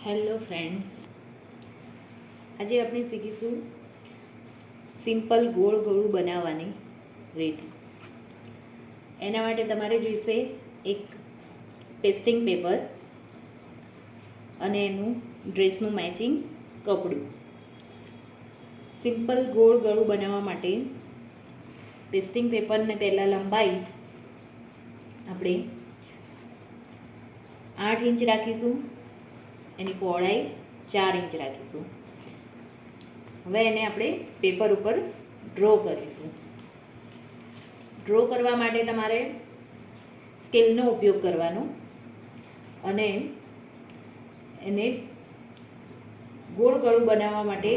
Hello friends, આજે આપણે શીખીશું સિમ્પલ ગોળ ગળું બનાવવાની રીત. એના માટે તમારે જોઈશે એક પેસ્ટિંગ પેપર અને એનું ડ્રેસનું મેચિંગ કપડું. સિમ્પલ ગોળ ગળું બનાવવા માટે પેસ્ટિંગ પેપરને પહેલાં લંબાઈ આપણે 8 ઇંચ રાખીશું, એની પહોળાઈ 4 ઇંચ રાખીશું. હવે એને આપણે પેપર ઉપર ડ્રો કરીશું. ડ્રો કરવા માટે તમારે સ્કેલનો ઉપયોગ કરવાનો અને એને ગોળ ગળું બનાવવા માટે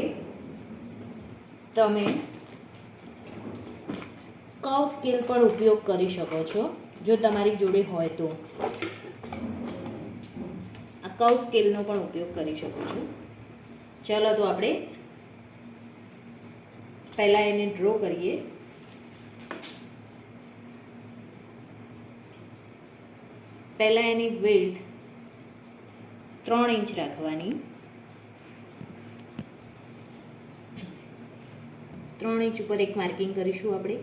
તમે કર્વ સ્કેલ પણ ઉપયોગ કરી શકો છો, જો તમારી જોડે હોય તો. કર્વ સ્કેલનો પણ ઉપયોગ કરી શકો છો. ચલો તો આપણે પહેલાં એને ડ્રો કરીએ. પહેલાં એની વિડ્થ 3 ઇંચ રાખવાની. 3 ઇંચ ઉપર એક માર્કિંગ કરીશું આપણે.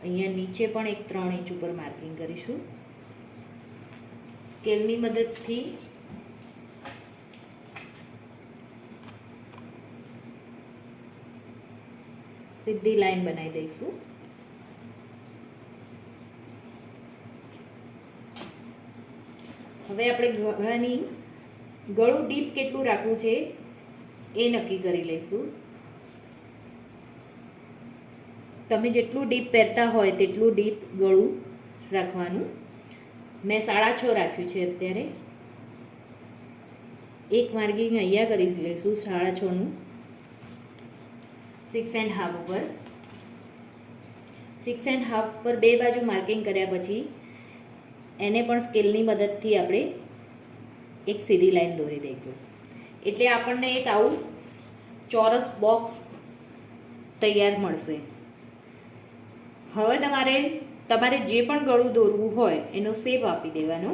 અહીંયા નીચે પણ એક 3 ઇંચ ઉપર માર્કિંગ કરીશું. સ્કેલની મદદથી સીધી લાઈન બનાવી દઈશું. હવે આપણે ગળું ડીપ કેટલું રાખવું છે એ નક્કી કરી લઈશું. તમે જેટલું ડીપ પહેરતા હોય તેટલું ડીપ ગળું રાખવાનું. મેં 6.5 રાખ્યું છે અત્યારે. એક માર્કિંગ અહીંયા કરી લઈશું 6.5નું 6.5 ઉપર. 6.5 પર બે બાજુ માર્કિંગ કર્યા પછી એને પણ સ્કેલની મદદથી આપણે એક સીધી લાઈન દોરી દઈશું. એટલે આપણને એક આવું ચોરસ બોક્સ તૈયાર મળશે. હવે તમારે જે પણ ગળું દોરવું હોય એનો શેપ આપી દેવાનો.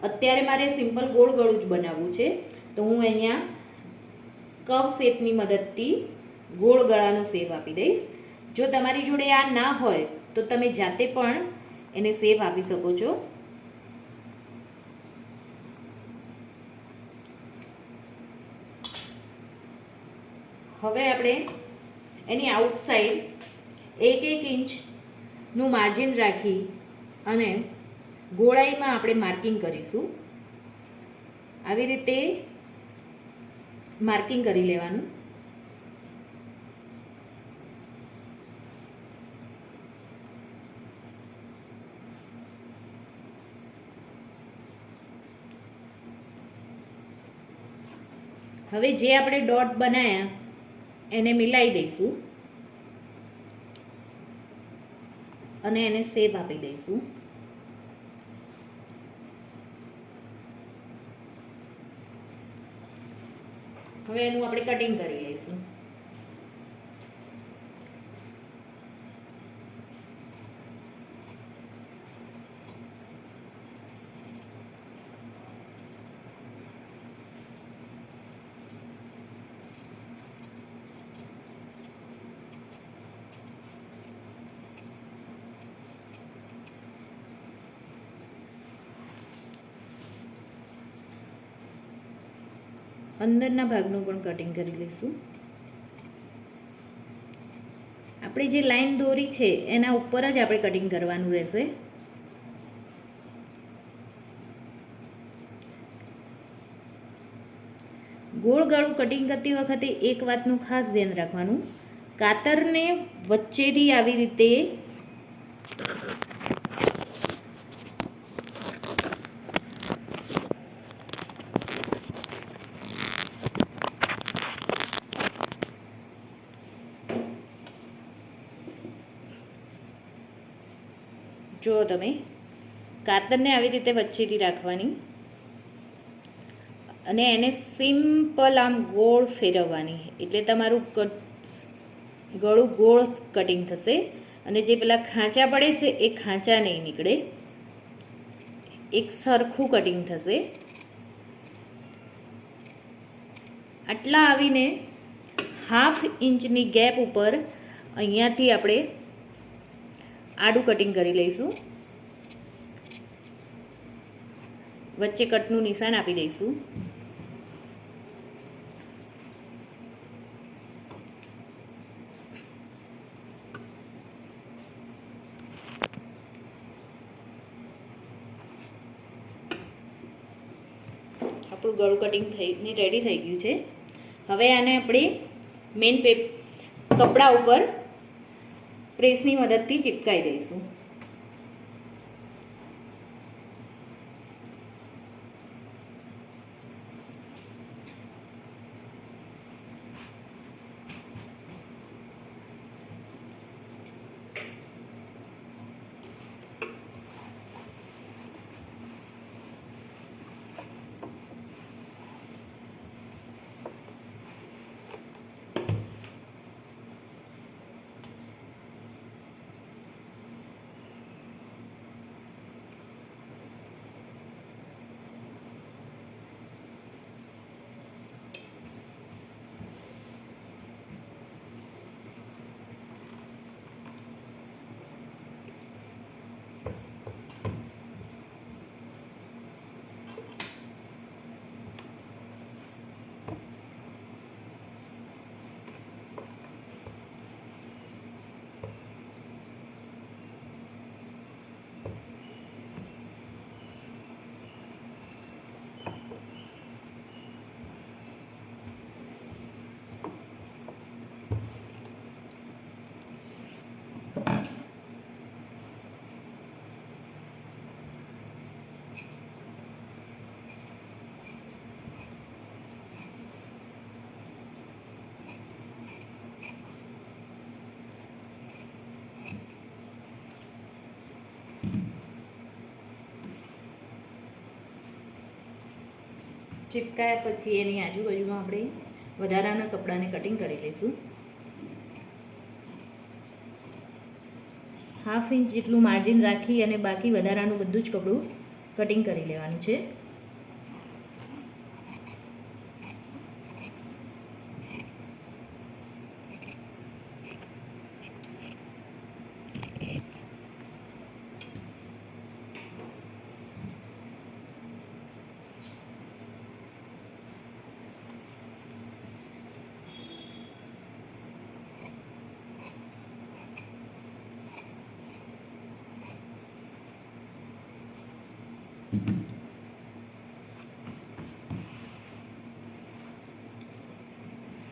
અત્યારે મારે સિમ્પલ ગોળ ગળું જ બનાવવું છે, તો હું અહીંયા કર્વ શેપની મદદથી ગોળ ગળાનો શેપ આપી દઈશ. જો તમારી જોડે આ ના હોય તો તમે જાતે પણ એને શેપ આપી શકો છો. હવે આપણે એની આઉટસાઈડ 1 ઇંચનું માર્જિન રાખી અને ગોળાઈમાં આપણે માર્કિંગ કરીશું. આવી રીતે માર્કિંગ કરી લેવાનું. હવે જે આપણે ડોટ બનાવ્યા એને મિલાવી દઈશું અને એને શેપ આપી દઈશું. હવે એનું આપણે કટિંગ કરી લઈશું. અંદરના ભાગનું પણ કટિંગ કરી લઈશું. આપણે જે લાઈન દોરી છે એના ઉપર જ આપણે કટિંગ કરવાનું રહેશે. ગોળ ગળું કટિંગ કરતી વખતે એક વાતનું ખાસ ધ્યાન રાખવાનું, કાતરને વચ્ચેથી આવી રીતે જો તમે કાતરને આવી રીતે વચ્ચેથી રાખવાની અને એને સિમ્પલ આમ ગોળ ફેરવવાની. એટલે તમારું ગળું ગોળ કટિંગ થશે અને જે પેલા ખાંચા પડે છે એ ખાંચા નહીં નીકળે, એક સરખું કટિંગ થશે. આટલા આવીને 1/2 ઇંચની ગેપ ઉપર અહીંયાથી આપણે આડું કટિંગ કરી લઈશું. વચ્ચે કટનું નિશાન આપી દઈશું. આપણું ગળું કટિંગ થઈને રેડી થઈ ગયું છે. હવે આને આપણે મેઇન કપડા ઉપર પ્રેસની મદદથી ચિપકાઈ દઈશું. ચિપકાયા પછી એની આજુબાજુમાં આપણે વધારાના કપડાને કટિંગ કરી લઈશું. 1/2 ઇંચ જેટલું માર્જિન રાખી અને બાકી વધારાનું બધું જ કપડું કટિંગ કરી લેવાનું છે.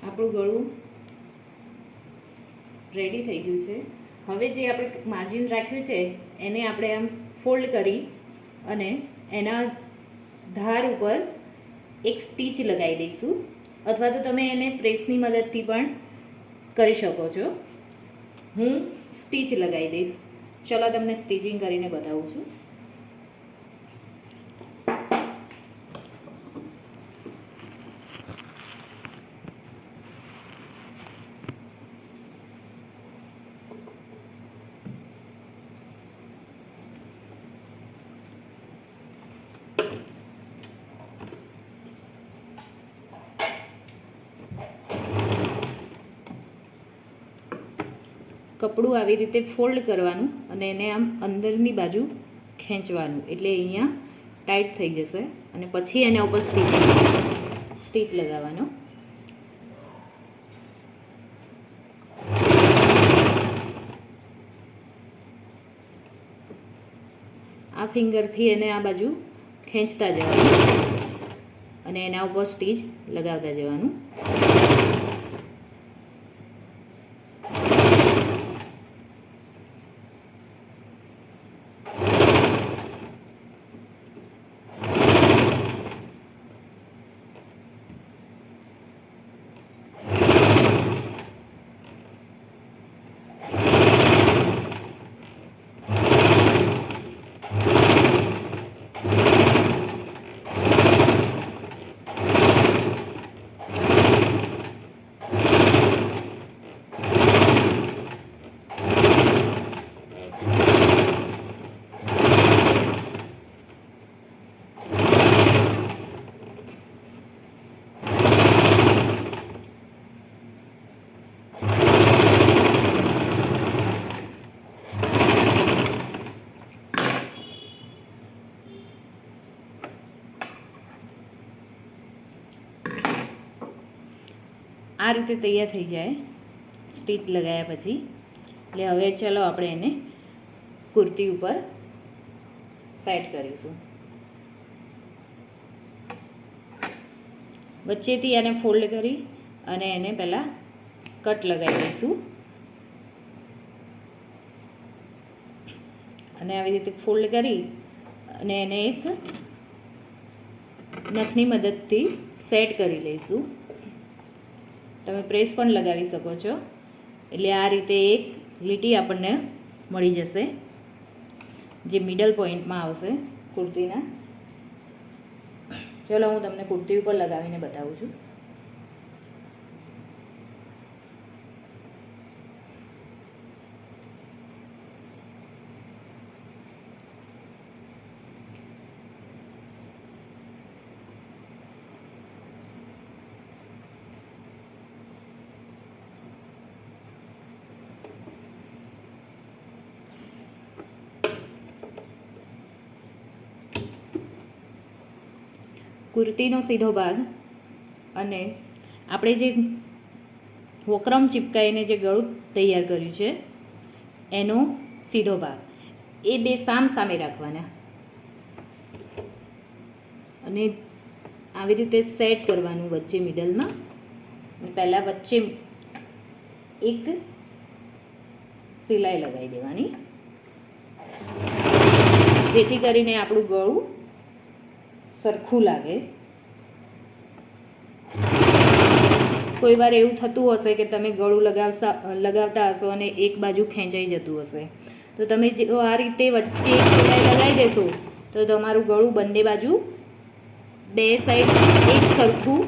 આપણું ગળું રેડી થઈ ગયું છે. હવે જે આપણે માર્જિન રાખ્યું છે એને આપણે આમ ફોલ્ડ કરી અને એના ધાર ઉપર એક સ્ટીચ લગાવી દઈશું, અથવા તો તમે એને પ્રેસની મદદથી પણ કરી શકો છો. હું સ્ટીચ લગાવી દઈશ. ચલો તમને સ્ટિચિંગ કરીને બતાવું છું. કપડું આવી રીતે ફોલ્ડ કરવાનું અને એને આમ અંદરની બાજુ ખેંચવાનું, એટલે અહીંયા ટાઈટ થઈ જશે. અને પછી એના ઉપર સ્ટીચ લગાવવાનો. આ ફિંગરથી એને આ બાજુ ખેંચતા જવાનું અને એના ઉપર સ્ટીચ લગાવતા જવાનું. આ રીતે તૈયાર થઈ જાય સ્ટીચ લગાવ્યા પછી. એટલે હવે ચલો આપણે એને કુર્તી ઉપર સેટ કરીશું. વચ્ચેથી એને ફોલ્ડ કરી અને એને પહેલાં કટ લગાવી દઈશું. અને આવી રીતે ફોલ્ડ કરી અને એને એક નખની મદદથી સેટ કરી લઈશું. તમે પ્રેસ પણ લગાવી શકો છો. એટલે આ રીતે એક લીટી આપણને મળી જશે જે મિડલ પોઈન્ટમાં આવશે કુર્તીના. ચલો હું તમને કુર્તી ઉપર લગાવીને બતાવું છું. કુર્તીનો સીધો ભાગ અને આપણે જે વોક્રમ ચિપકાઈને જે ગળું તૈયાર કર્યું છે એનો સીધો ભાગ એ બે સામ સામે રાખવાના અને આવી રીતે સેટ કરવાનું વચ્ચે મિડલમાં. પહેલાં વચ્ચે એક સિલાઈ લગાવી દેવાની જેથી કરીને આપણું ગળું સરખું લાગે. કોઈ વાર એવું થતું હશે કે તમે ગળું લગાવતા હશો અને એક બાજુ ખેંચાઈ જતું હશે, તો તમે જો આ રીતે વચ્ચે એક સિલાઈ લગાવી દેશો તો તમારું ગળું બંને બાજુ બે સાઈડ એક સરખું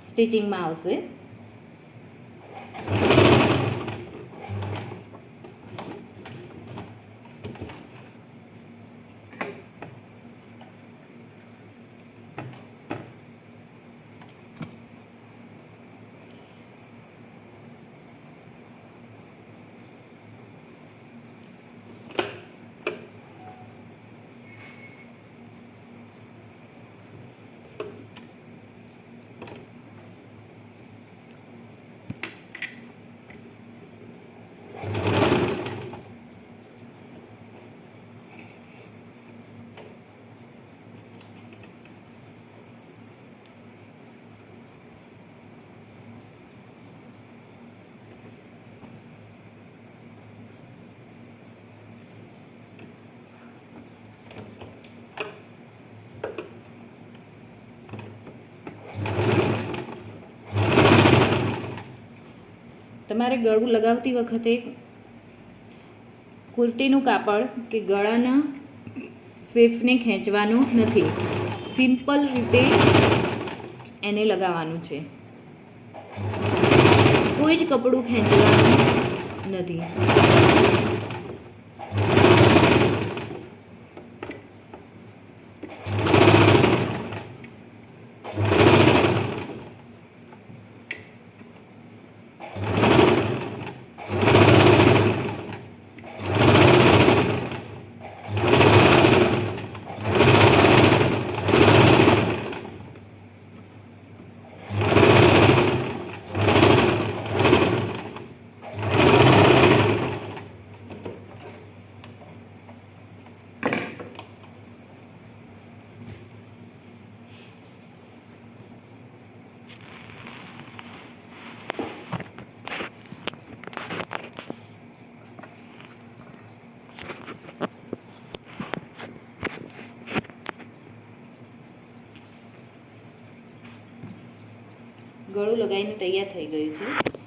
સ્ટિચિંગમાં આવશે. તમારે ગળું લગાવતી વખતે કુર્તીનું કાપડ કે ગળાના શેફને ખેંચવાનું નથી, સિમ્પલ રીતે એને લગાવવાનું છે. કોઈ જ કપડું ખેંચવાનું નથી. ગળું લગાવીને તૈયાર થઈ ગયું છે.